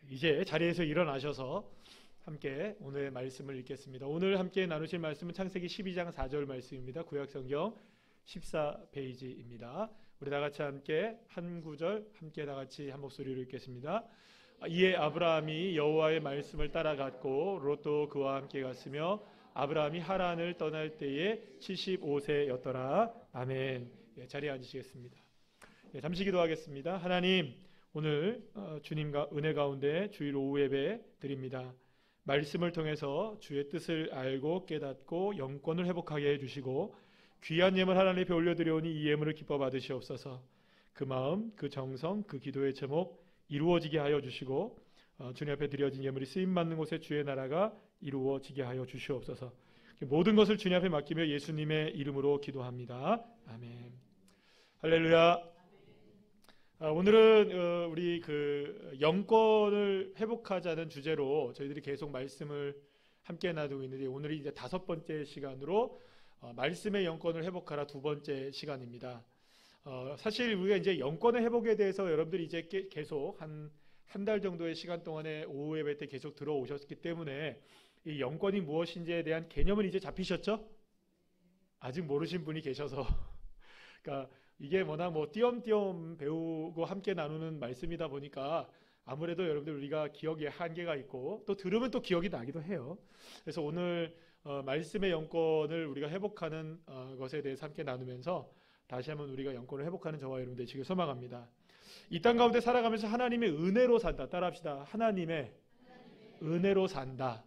이제 자리에서 일어나셔서 함께 오늘의 말씀을 읽겠습니다. 오늘 함께 나누실 말씀은 창세기 12장 4절 말씀입니다. 구약성경 14페이지입니다. 우리 다 같이 함께 한 구절 함께 다 같이 한 목소리로 읽겠습니다. 이에 아브라함이 여호와의 말씀을 따라갔고 롯도 그와 함께 갔으며 아브라함이 하란을 떠날 때에 75세였더라. 아멘. 자리에 앉으시겠습니다. 잠시 기도하겠습니다. 하나님, 오늘 주님과 은혜 가운데 주일 오후 예배 드립니다. 말씀을 통해서 주의 뜻을 알고 깨닫고 영권을 회복하게 해주시고 귀한 예물 하나님 앞에 올려드려오니 이 예물을 기뻐 받으시옵소서. 그 마음, 그 정성, 그 기도의 제목 이루어지게 하여 주시고 주님 앞에 드려진 예물이 쓰임받는 곳에 주의 나라가 이루어지게 하여 주시옵소서. 모든 것을 주님 앞에 맡기며 예수님의 이름으로 기도합니다. 아멘. 할렐루야. 오늘은 우리 영권을 회복하자는 주제로 저희들이 계속 말씀을 함께 나누고 있는데 오늘이 이제 5번째 시간으로 말씀의 영권을 회복하라 2번째 시간입니다. 사실 우리가 이제 영권의 회복에 대해서 여러분들이 이제 계속 한 달 정도의 시간 동안에 오후 예배 때 계속 들어오셨기 때문에 이 영권이 무엇인지에 대한 개념은 이제 잡히셨죠? 아직 모르신 분이 계셔서 그러니까 이게 워낙 띄엄띄엄 배우고 함께 나누는 말씀이다 보니까 아무래도 여러분들 우리가 기억에 한계가 있고 또 들으면 또 기억이 나기도 해요. 그래서 오늘 말씀의 영권을 우리가 회복하는 것에 대해서 함께 나누면서 다시 한번 우리가 영권을 회복하는 저와 여러분 되시길 소망합니다. 이 땅 가운데 살아가면서 하나님의 은혜로 산다. 따라합시다. 하나님의 은혜로 산다.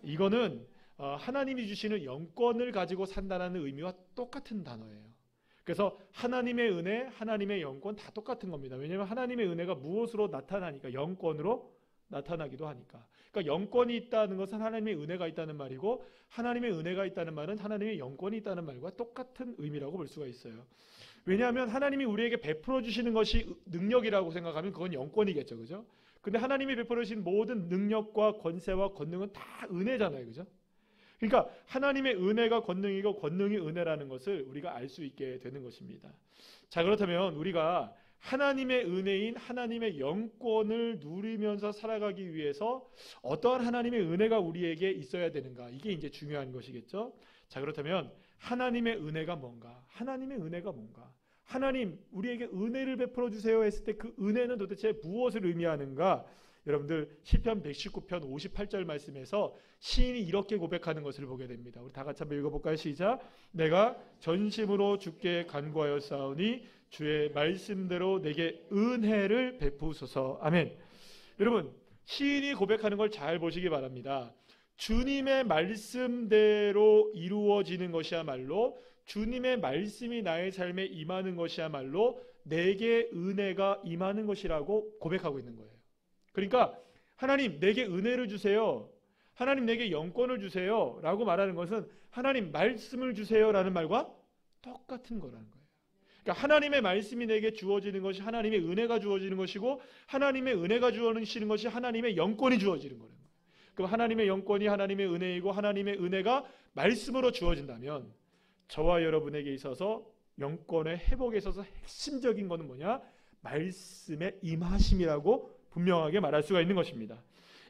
이거는 하나님이 주시는 영권을 가지고 산다는 의미와 똑같은 단어예요. 그래서 하나님의 은혜, 하나님의 영권 다 똑같은 겁니다. 왜냐하면 하나님의 은혜가 무엇으로 나타나니까? 영권으로 나타나기도 하니까. 그러니까 영권이 있다는 것은 하나님의 은혜가 있다는 말이고 하나님의 은혜가 있다는 말은 하나님의 영권이 있다는 말과 똑같은 의미라고 볼 수가 있어요. 왜냐하면 하나님이 우리에게 베풀어 주시는 것이 능력이라고 생각하면 그건 영권이겠죠. 그죠? 근데 하나님이 베풀어 주신 모든 능력과 권세와 권능은 다 은혜잖아요. 그죠? 그러니까 하나님의 은혜가 권능이고 권능이 은혜라는 것을 우리가 알 수 있게 되는 것입니다. 자, 그렇다면 우리가 하나님의 은혜인 하나님의 영권을 누리면서 살아가기 위해서 어떠한 하나님의 은혜가 우리에게 있어야 되는가? 이게 이제 중요한 것이겠죠. 자, 그렇다면 하나님의 은혜가 뭔가? 하나님의 은혜가 뭔가? 하나님 우리에게 은혜를 베풀어 주세요 했을 때 그 은혜는 도대체 무엇을 의미하는가? 여러분들 시편 119편 58절 말씀에서 시인이 이렇게 고백하는 것을 보게 됩니다. 우리 다 같이 한번 읽어볼까요? 시작. 내가 전심으로 주께 간구하였사오니 주의 말씀대로 내게 은혜를 베푸소서. 아멘. 여러분, 시인이 고백하는 걸 잘 보시기 바랍니다. 주님의 말씀대로 이루어지는 것이야말로, 주님의 말씀이 나의 삶에 임하는 것이야말로 내게 은혜가 임하는 것이라고 고백하고 있는 거예요. 그러니까 하나님 내게 은혜를 주세요, 하나님 내게 영권을 주세요 라고 말하는 것은 하나님 말씀을 주세요 라는 말과 똑같은 거라는 거예요. 그러니까 하나님의 말씀이 내게 주어지는 것이 하나님의 은혜가 주어지는 것이고, 하나님의 은혜가 주어지는 것이 하나님의 영권이 주어지는 거예요. 그럼 하나님의 영권이 하나님의 은혜이고 하나님의 은혜가 말씀으로 주어진다면 저와 여러분에게 있어서 영권의 회복에 있어서 핵심적인 것은 뭐냐? 말씀의 임하심이라고 분명하게 말할 수가 있는 것입니다.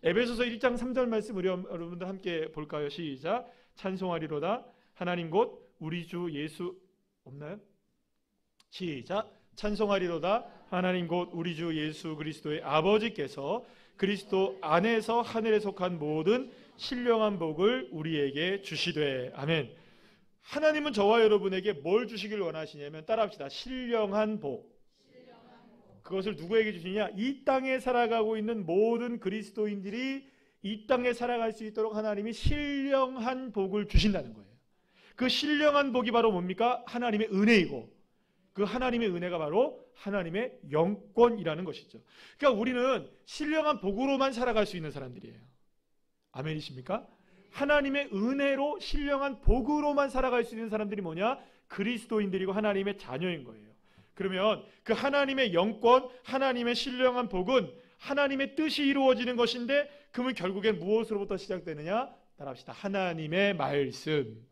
에베소서 1장 3절 말씀 우리 여러분들 함께 볼까요? 시작. 찬송하리로다 하나님 곧 우리 주 예수 없나요? 시작. 찬송하리로다 하나님 곧 우리 주 예수 그리스도의 아버지께서 그리스도 안에서 하늘에 속한 모든 신령한 복을 우리에게 주시되. 아멘. 하나님은 저와 여러분에게 뭘 주시길 원하시냐면 따라합시다. 신령한 복. 그것을 누구에게 주시냐? 이 땅에 살아가고 있는 모든 그리스도인들이 이 땅에 살아갈 수 있도록 하나님이 신령한 복을 주신다는 거예요. 그 신령한 복이 바로 뭡니까? 하나님의 은혜이고, 그 하나님의 은혜가 바로 하나님의 영권이라는 것이죠. 그러니까 우리는 신령한 복으로만 살아갈 수 있는 사람들이에요. 아멘이십니까? 하나님의 은혜로 신령한 복으로만 살아갈 수 있는 사람들이 뭐냐? 그리스도인들이고 하나님의 자녀인 거예요. 그러면 그 하나님의 영권, 하나님의 신령한 복은 하나님의 뜻이 이루어지는 것인데, 그러면 결국엔 무엇으로부터 시작되느냐? 따라합시다. 하나님의 말씀.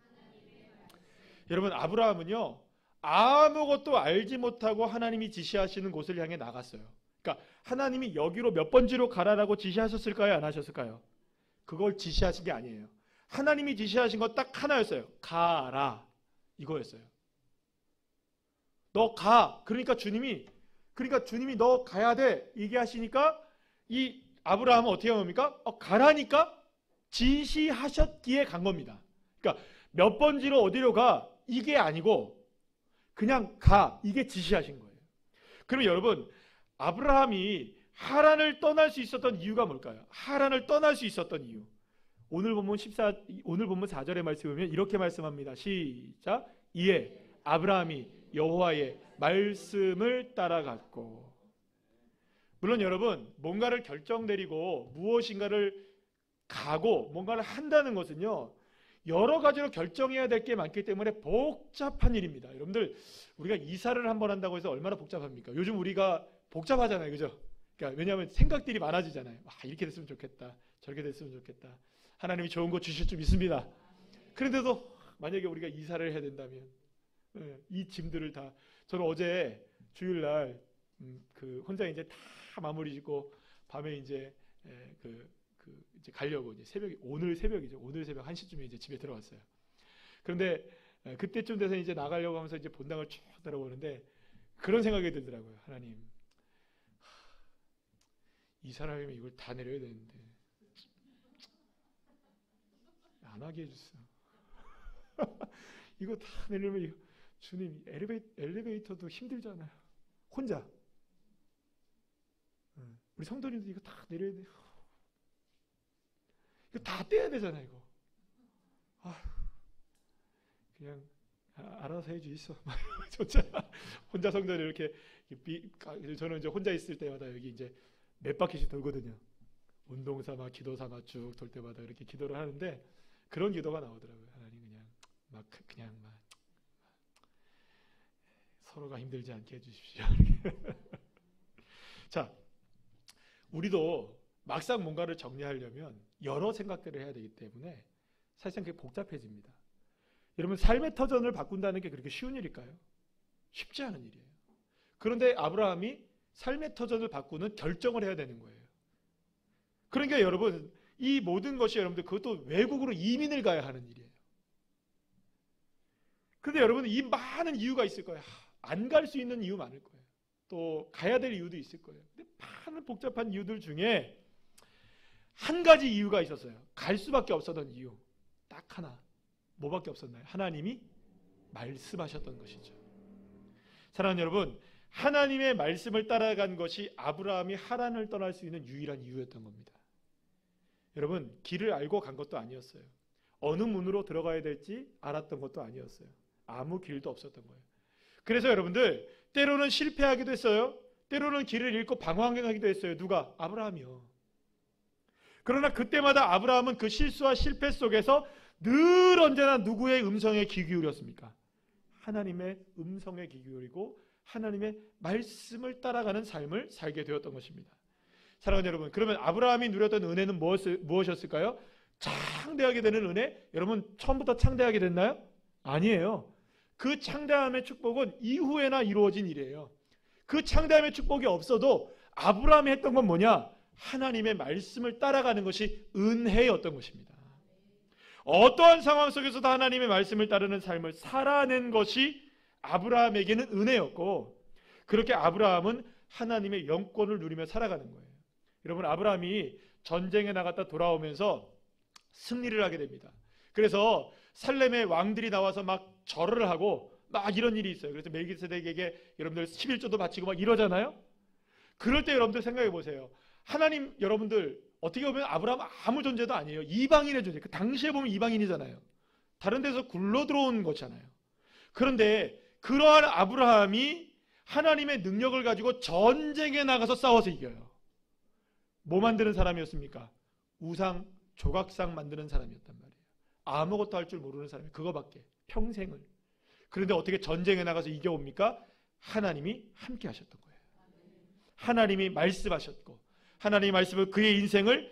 여러분, 아브라함은요 아무것도 알지 못하고 하나님이 지시하시는 곳을 향해 나갔어요. 그러니까 하나님이 여기로 몇 번지로 가라라고 지시하셨을까요? 안 하셨을까요? 그걸 지시하신 게 아니에요. 하나님이 지시하신 건 딱 하나였어요. 가라. 이거였어요. 너 가. 그러니까 주님이 너 가야 돼. 얘기하시니까 이 아브라함은 어떻게 한 겁니까? 가라니까 지시하셨기에 간 겁니다. 그러니까 몇 번지로 어디로 가. 이게 아니고 그냥 가. 이게 지시하신 거예요. 그럼 여러분, 아브라함이 하란을 떠날 수 있었던 이유가 뭘까요? 하란을 떠날 수 있었던 이유. 오늘 본문 4절의 말씀을 보면 이렇게 말씀합니다. 시작. 이에 아브라함이 여호와의 말씀을 따라갔고. 물론 여러분, 뭔가를 결정 내리고 무엇인가를 가고 뭔가를 한다는 것은요, 여러 가지로 결정해야 될 게 많기 때문에 복잡한 일입니다. 여러분들, 우리가 이사를 한번 한다고 해서 얼마나 복잡합니까? 요즘 우리가 복잡하잖아요. 그죠? 그러니까 왜냐하면 생각들이 많아지잖아요. 이렇게 됐으면 좋겠다. 저렇게 됐으면 좋겠다. 하나님이 좋은 거 주실 줄 믿습니다. 그런데도 만약에 우리가 이사를 해야 된다면 이 짐들을 다, 저는 어제 주일날 혼자 이제 다 마무리 짓고 밤에 이제 이제 가려고 이제 오늘 새벽이죠. 오늘 새벽 1시쯤에 이제 집에 들어갔어요. 그런데 그때쯤 돼서 이제 나가려고 하면서 이제 본당을 쭉 들어보는데 그런 생각이 들더라고요. 하나님, 이 사람이면 이걸 다 내려야 되는데 안 하게 해주세요. 이거 다 내려면 주님, 엘리베이터도 힘들잖아요. 혼자. 우리 성도님도 이거 다 내려야 돼요. 이거 다 떼야 되잖아요. 이거. 그냥 알아서 해주있어. 혼자 성도를 이렇게 저는 이제 혼자 있을 때마다 여기 이제 몇 바퀴씩 돌거든요. 운동 삼아 기도 삼아 쭉 돌 때마다 이렇게 기도를 하는데 그런 기도가 나오더라고요. 하나님, 그냥 서로가 힘들지 않게 해주십시오. 자, 우리도 막상 뭔가를 정리하려면 여러 생각들을 해야 되기 때문에 사실상 그게 복잡해집니다. 여러분, 삶의 터전을 바꾼다는 게 그렇게 쉬운 일일까요? 쉽지 않은 일이에요. 그런데 아브라함이 삶의 터전을 바꾸는 결정을 해야 되는 거예요. 그러니까 여러분, 이 모든 것이 여러분들 그것도 외국으로 이민을 가야 하는 일이에요. 그런데 여러분, 이 많은 이유가 있을 거예요. 안 갈 수 있는 이유 많을 거예요. 또 가야 될 이유도 있을 거예요. 근데 많은 복잡한 이유들 중에 한 가지 이유가 있었어요. 갈 수밖에 없었던 이유. 딱 하나. 뭐밖에 없었나요? 하나님이 말씀하셨던 것이죠. 사랑하는 여러분, 하나님의 말씀을 따라간 것이 아브라함이 하란을 떠날 수 있는 유일한 이유였던 겁니다. 여러분, 길을 알고 간 것도 아니었어요. 어느 문으로 들어가야 될지 알았던 것도 아니었어요. 아무 길도 없었던 거예요. 그래서 여러분들, 때로는 실패하기도 했어요. 때로는 길을 잃고 방황하기도 했어요. 누가? 아브라함이요. 그러나 그때마다 아브라함은 그 실수와 실패 속에서 늘 언제나 누구의 음성에 귀 기울였습니까? 하나님의 음성에 귀 기울이고 하나님의 말씀을 따라가는 삶을 살게 되었던 것입니다. 사랑하는 여러분, 그러면 아브라함이 누렸던 은혜는 무엇이었을까요? 창대하게 되는 은혜? 여러분, 처음부터 창대하게 됐나요? 아니에요. 그 창대함의 축복은 이후에나 이루어진 일이에요. 그 창대함의 축복이 없어도 아브라함이 했던 건 뭐냐? 하나님의 말씀을 따라가는 것이 은혜였던 것입니다. 어떠한 상황 속에서도 하나님의 말씀을 따르는 삶을 살아낸 것이 아브라함에게는 은혜였고, 그렇게 아브라함은 하나님의 영권을 누리며 살아가는 거예요. 여러분, 아브라함이 전쟁에 나갔다 돌아오면서 승리를 하게 됩니다. 그래서 살렘의 왕들이 나와서 막 절을 하고 막 이런 일이 있어요. 그래서 멜기세덱에게 여러분들 11조도 바치고 막 이러잖아요. 그럴 때 여러분들 생각해 보세요. 하나님, 여러분들 어떻게 보면 아브라함 아무 존재도 아니에요. 이방인의 존재. 그 당시에 보면 이방인이잖아요. 다른 데서 굴러 들어온 거잖아요. 그런데 그러한 아브라함이 하나님의 능력을 가지고 전쟁에 나가서 싸워서 이겨요. 뭐 만드는 사람이었습니까? 우상, 조각상 만드는 사람이었단 말이에요. 아무것도 할 줄 모르는 사람이 그거밖에, 평생을. 그런데 어떻게 전쟁에 나가서 이겨옵니까? 하나님이 함께 하셨던 거예요. 하나님이 말씀하셨고 하나님의 말씀을 그의 인생을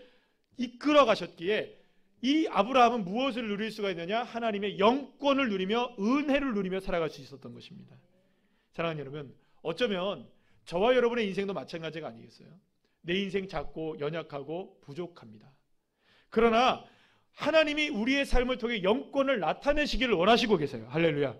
이끌어 가셨기에 이 아브라함은 무엇을 누릴 수가 있느냐? 하나님의 영권을 누리며 은혜를 누리며 살아갈 수 있었던 것입니다. 사랑하는 여러분, 어쩌면 저와 여러분의 인생도 마찬가지가 아니겠어요? 내 인생 작고 연약하고 부족합니다. 그러나 하나님이 우리의 삶을 통해 영권을 나타내시기를 원하시고 계세요. 할렐루야.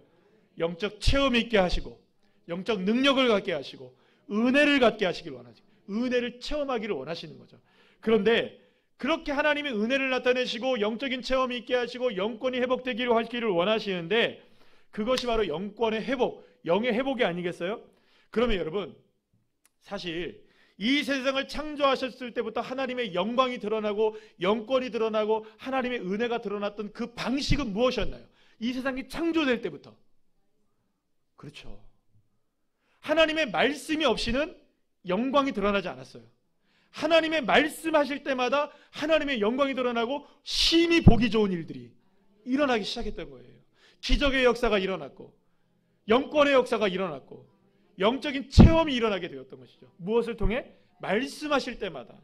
영적 체험이 있게 하시고 영적 능력을 갖게 하시고 은혜를 갖게 하시기를 원하시고 은혜를 체험하기를 원하시는 거죠. 그런데 그렇게 하나님의 은혜를 나타내시고 영적인 체험이 있게 하시고 영권이 회복되기를 하기를 원하시는데 그것이 바로 영권의 회복, 영의 회복이 아니겠어요? 그러면 여러분 사실 이 세상을 창조하셨을 때부터 하나님의 영광이 드러나고 영권이 드러나고 하나님의 은혜가 드러났던 그 방식은 무엇이었나요? 이 세상이 창조될 때부터. 그렇죠. 하나님의 말씀이 없이는 영광이 드러나지 않았어요. 하나님의 말씀하실 때마다 하나님의 영광이 드러나고 심히 보기 좋은 일들이 일어나기 시작했던 거예요. 기적의 역사가 일어났고 영권의 역사가 일어났고 영적인 체험이 일어나게 되었던 것이죠. 무엇을 통해? 말씀하실 때마다.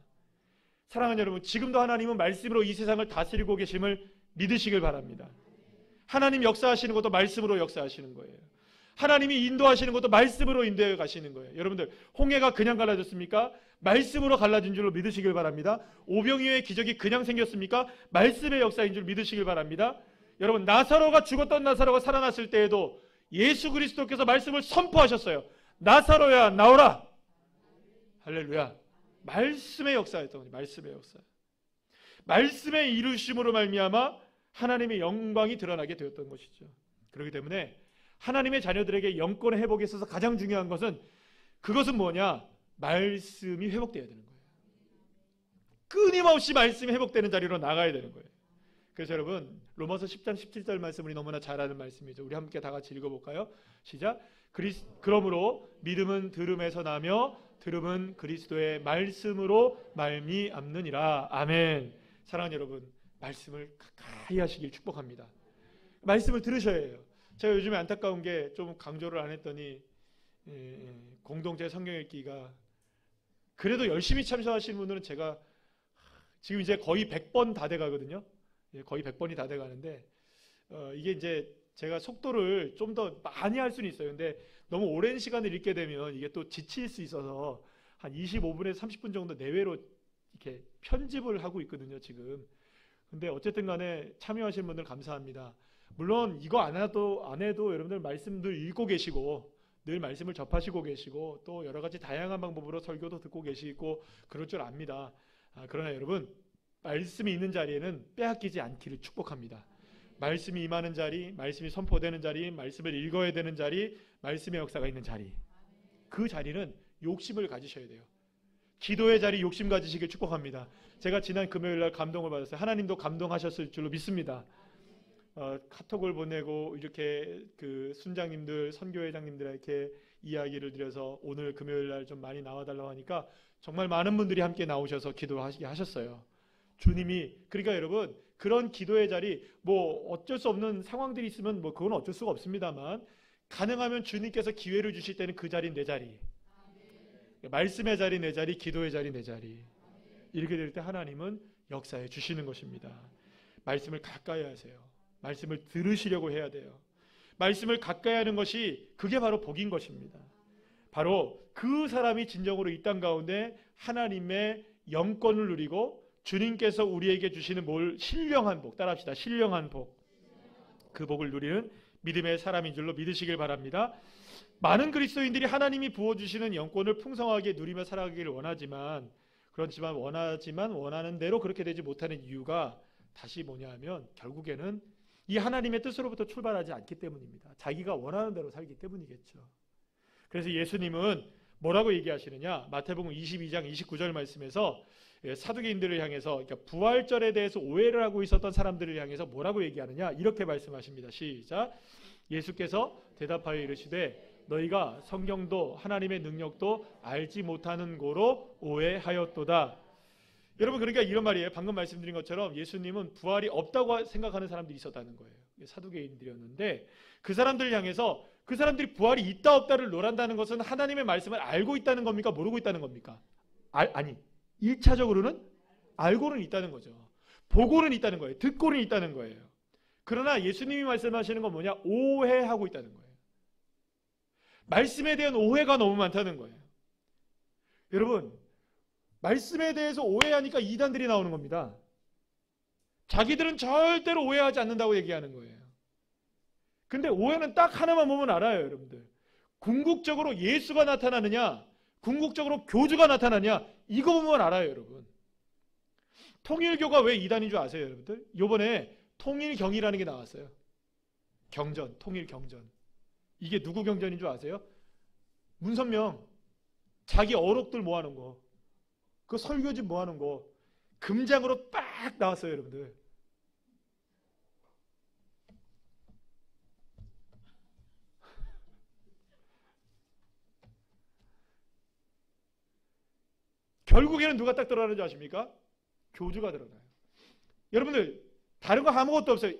사랑하는 여러분, 지금도 하나님은 말씀으로 이 세상을 다스리고 계심을 믿으시길 바랍니다. 하나님 역사하시는 것도 말씀으로 역사하시는 거예요. 하나님이 인도하시는 것도 말씀으로 인도해 가시는 거예요. 여러분들, 홍해가 그냥 갈라졌습니까? 말씀으로 갈라진 줄로 믿으시길 바랍니다. 오병이어의 기적이 그냥 생겼습니까? 말씀의 역사인 줄 믿으시길 바랍니다. 여러분, 나사로가 죽었던 나사로가 살아났을 때에도 예수 그리스도께서 말씀을 선포하셨어요. 나사로야 나오라. 할렐루야. 말씀의 역사였던 거죠. 말씀의 역사. 말씀의 이루심으로 말미암아 하나님의 영광이 드러나게 되었던 것이죠. 그렇기 때문에 하나님의 자녀들에게 영권의 회복에 있어서 가장 중요한 것은 그것은 뭐냐? 말씀이 회복되어야 되는 거예요. 끊임없이 말씀이 회복되는 자리로 나가야 되는 거예요. 그래서 여러분, 로마서 10장 17절 말씀 우리 너무나 잘 아는 말씀이죠. 우리 함께 다 같이 읽어볼까요? 시작. 그러므로 믿음은 들음에서 나며 들음은 그리스도의 말씀으로 말미암느니라. 아멘. 사랑하는 여러분, 말씀을 가까이 하시길 축복합니다. 말씀을 들으셔야 해요. 제가 요즘에 안타까운 게 좀 강조를 안 했더니 공동체 성경 읽기가 그래도 열심히 참석하시는 분들은 제가 지금 이제 거의 100번 다 돼가거든요. 거의 100번이 다 돼가는데 이게 이제 제가 속도를 좀 더 많이 할 수는 있어요. 근데 너무 오랜 시간을 읽게 되면 이게 또 지칠 수 있어서 한 25분에서 30분 정도 내외로 이렇게 편집을 하고 있거든요, 지금. 근데 어쨌든 간에 참여하신 분들 감사합니다. 물론 이거 안 해도 여러분들 말씀들 읽고 계시고 늘 말씀을 접하시고 계시고 또 여러 가지 다양한 방법으로 설교도 듣고 계시고 그럴 줄 압니다. 그러나 여러분, 말씀이 있는 자리에는 빼앗기지 않기를 축복합니다. 말씀이 임하는 자리, 말씀이 선포되는 자리, 말씀을 읽어야 되는 자리, 말씀의 역사가 있는 자리, 그 자리는 욕심을 가지셔야 돼요. 기도의 자리 욕심 가지시길 축복합니다. 제가 지난 금요일날 감동을 받았어요. 하나님도 감동하셨을 줄로 믿습니다. 카톡을 보내고 이렇게 그 순장님들, 선교회장님들에게 이야기를 드려서 오늘 금요일날 좀 많이 나와달라고 하니까 정말 많은 분들이 함께 나오셔서 기도하시게 하셨어요. 주님이, 그러니까 여러분, 그런 기도의 자리, 뭐 어쩔 수 없는 상황들이 있으면 뭐 그건 어쩔 수가 없습니다만 가능하면 주님께서 기회를 주실 때는 그 자리는 내 자리, 말씀의 자리 내 자리, 기도의 자리 내 자리, 이렇게 될 때 하나님은 역사해 주시는 것입니다. 말씀을 가까이 하세요. 말씀을 들으시려고 해야 돼요. 말씀을 가까이 하는 것이 그게 바로 복인 것입니다. 바로 그 사람이 진정으로 이 땅 가운데 하나님의 영권을 누리고 주님께서 우리에게 주시는 신령한 복, 따라합시다. 신령한 복, 그 복을 누리는 믿음의 사람인 줄로 믿으시길 바랍니다. 많은 그리스도인들이 하나님이 부어주시는 영권을 풍성하게 누리며 살아가기를 원하지만 원하는 대로 그렇게 되지 못하는 이유가 다시 뭐냐 하면 결국에는 이 하나님의 뜻으로부터 출발하지 않기 때문입니다. 자기가 원하는 대로 살기 때문이겠죠. 그래서 예수님은 뭐라고 얘기하시느냐? 마태복음 22장 29절 말씀에서 사두개인들을 향해서, 그러니까 부활절에 대해서 오해를 하고 있었던 사람들을 향해서 뭐라고 얘기하느냐? 이렇게 말씀하십니다. 시작. 예수께서 대답하여 이르시되 너희가 성경도 하나님의 능력도 알지 못하는 고로 오해하였도다. 여러분, 그러니까 이런 말이에요. 방금 말씀드린 것처럼 예수님은 부활이 없다고 생각하는 사람들이 있었다는 거예요. 사두개인들이었는데 그 사람들을 향해서 그 사람들이 부활이 있다 없다를 논한다는 것은 하나님의 말씀을 알고 있다는 겁니까? 모르고 있다는 겁니까? 아니, 1차적으로는 알고는 있다는 거죠. 보고는 있다는 거예요. 듣고는 있다는 거예요. 그러나 예수님이 말씀하시는 건 뭐냐? 오해하고 있다는 거예요. 말씀에 대한 오해가 너무 많다는 거예요. 여러분, 말씀에 대해서 오해하니까 이단들이 나오는 겁니다. 자기들은 절대로 오해하지 않는다고 얘기하는 거예요. 근데 오해는 딱 하나만 보면 알아요, 여러분들. 궁극적으로 예수가 나타나느냐, 궁극적으로 교주가 나타나냐, 이거 보면 알아요, 여러분. 통일교가 왜 이단인 줄 아세요, 여러분들? 이번에 통일경이라는 게 나왔어요. 경전, 통일경전. 이게 누구 경전인 줄 아세요? 문선명, 자기 어록들 모아놓은 거, 그 설교집 모아놓은 거, 금장으로 빡 나왔어요, 여러분들. 결국에는 누가 딱 드러나는 줄 아십니까? 교주가 드러나요. 여러분들, 다른 거 아무것도 없어요.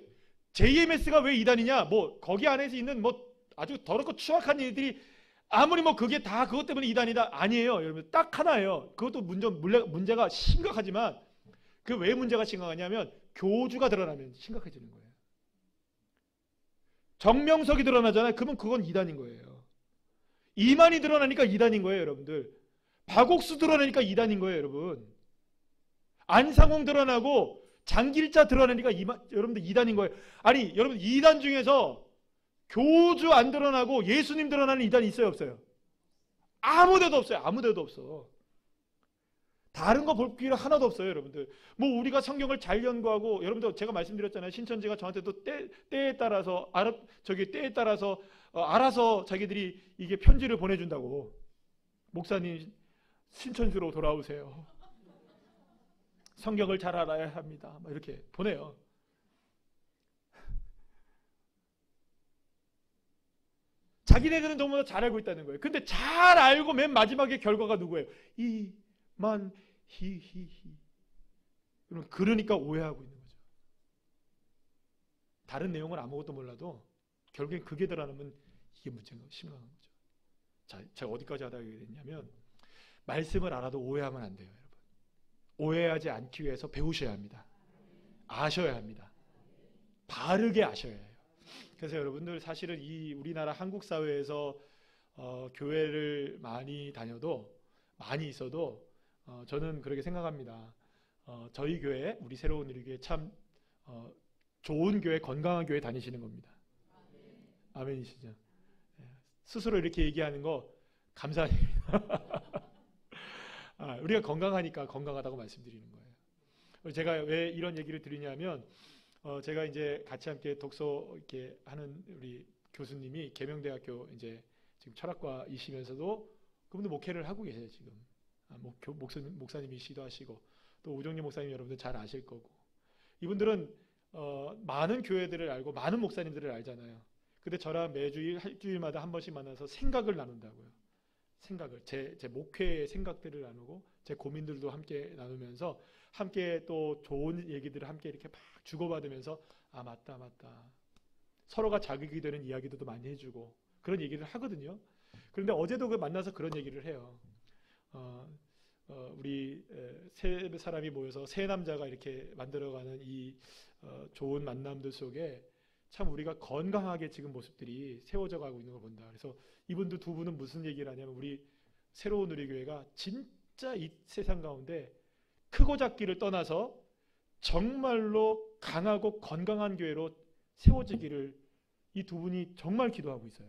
JMS가 왜 이단이냐? 뭐 거기 안에서 있는 뭐 아주 더럽고 추악한 일들이 아무리 뭐 그게 다 그것 때문에 이단이다, 아니에요. 여러분, 딱 하나예요. 그것도 문제가 심각하지만 그 왜 문제가 심각하냐면 교주가 드러나면 심각해지는 거예요. 정명석이 드러나잖아요. 그러면 그건 이단인 거예요. 이만희 드러나니까 이단인 거예요, 여러분들. 박옥수 드러나니까 이단인 거예요, 여러분. 안상홍 드러나고 장길자 드러나니까 여러분들 이단인 거예요. 아니, 여러분, 이단 중에서 교주 안 드러나고 예수님 드러나는 이단이 있어요, 없어요? 아무 데도 없어요. 아무 데도 없어. 다른 거 볼 필요 하나도 없어요, 여러분들. 뭐 우리가 성경을 잘 연구하고, 여러분들 제가 말씀드렸잖아요. 신천지가 저한테 또 때에 따라서 알아서 자기들이 이게 편지를 보내준다고. 목사님, 신천지로 돌아오세요. 성경을 잘 알아야 합니다. 막 이렇게 보내요. 자기네들은 너무나 잘 알고 있다는 거예요. 근데 잘 알고 맨 마지막에 결과가 누구예요? 히히. 그러니까 오해하고 있는 거죠. 다른 내용은 아무것도 몰라도 결국엔 그게 드러나면 이게 문제가 심각한 거죠. 자, 제가 어디까지 하다 얘기했냐면, 말씀을 알아도 오해하면 안 돼요, 여러분. 오해하지 않기 위해서 배우셔야 합니다. 아셔야 합니다. 바르게 아셔야 해요. 그래서 여러분들, 사실은 이 우리나라 한국 사회에서 교회를 많이 다녀도, 많이 있어도 저는 그렇게 생각합니다. 저희 교회, 우리 새로운 우리 교회 참 좋은 교회, 건강한 교회 다니시는 겁니다. 아멘이시죠? 스스로 이렇게 얘기하는 거 감사합니다. 우리가 건강하니까 건강하다고 말씀드리는 거예요. 제가 왜 이런 얘기를 드리냐면, 제가 이제 같이 함께 독서 이렇게 하는 우리 교수님이 계명대학교 이제 지금 철학과이시면서도 그분도 목회를 하고 계세요, 지금. 목사님이시기도 하시고, 또 우정리 목사님 여러분들 잘 아실 거고, 이분들은 많은 교회들을 알고 많은 목사님들을 알잖아요. 근데 저랑 매주 일주일마다 한 번씩 만나서 생각을 나눈다고요. 생각을, 제 목회의 생각들을 나누고 제 고민들도 함께 나누면서 함께 또 좋은 얘기들을 함께 이렇게 막 주고받으면서, 아 맞다 서로가 자극이 되는 이야기도 많이 해주고 그런 얘기를 하거든요. 그런데 어제도 만나서 그런 얘기를 해요. 우리 세 사람이 모여서 세 남자가 이렇게 만들어가는 이 좋은 만남들 속에 참 우리가 건강하게 지금 모습들이 세워져 가고 있는 걸 본다. 그래서 이분들 두 분은 무슨 얘기를 하냐면, 우리 새로운 우리 교회가 진짜 이 세상 가운데 크고 작기를 떠나서 정말로 강하고 건강한 교회로 세워지기를 이 두 분이 정말 기도하고 있어요.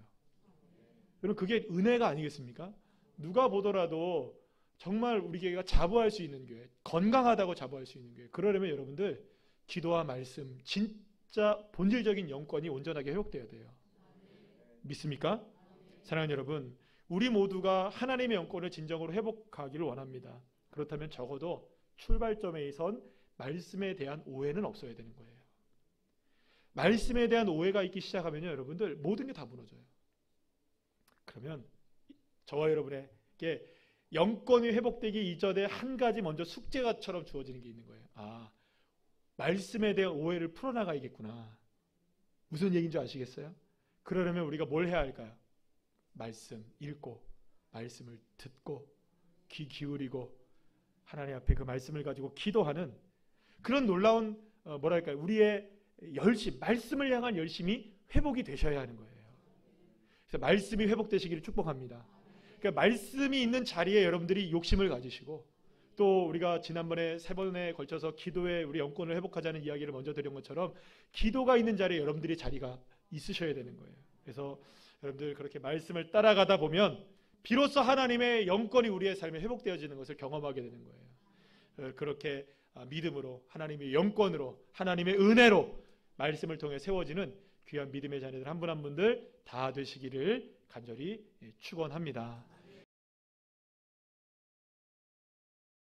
여러분, 그게 은혜가 아니겠습니까? 누가 보더라도 정말 우리 교회가 자부할 수 있는 교회, 건강하다고 자부할 수 있는 교회. 그러려면 여러분들 기도와 말씀, 진짜 본질적인 영권이 온전하게 회복되어야 돼요. 믿습니까? 사랑하는 여러분, 우리 모두가 하나님의 영권을 진정으로 회복하기를 원합니다. 그렇다면 적어도 출발점에선 말씀에 대한 오해는 없어야 되는 거예요. 말씀에 대한 오해가 있기 시작하면요, 여러분들 모든 게 다 무너져요. 그러면 저와 여러분에게 영권이 회복되기 이전에 한 가지 먼저 숙제가처럼 주어지는 게 있는 거예요. 아, 말씀에 대한 오해를 풀어나가야겠구나. 무슨 얘기인 줄 아시겠어요? 그러려면 우리가 뭘 해야 할까요? 말씀 읽고, 말씀을 듣고, 귀 기울이고, 하나님 앞에 그 말씀을 가지고 기도하는 그런 놀라운 우리의 열심, 말씀을 향한 열심이 회복이 되셔야 하는 거예요. 그래서 말씀이 회복되시기를 축복합니다. 그러니까 말씀이 있는 자리에 여러분들이 욕심을 가지시고, 또 우리가 지난번에 3번에 걸쳐서 기도에 우리 영권을 회복하자는 이야기를 먼저 드린 것처럼 기도가 있는 자리에 여러분들이 자리가 있으셔야 되는 거예요. 그래서 여러분들 그렇게 말씀을 따라가다 보면 비로소 하나님의 영권이 우리의 삶에 회복되어지는 것을 경험하게 되는 거예요. 그렇게 믿음으로, 하나님의 영권으로, 하나님의 은혜로 말씀을 통해 세워지는 귀한 믿음의 자녀들 한 분 한 분들 다 되시기를 간절히 축원합니다.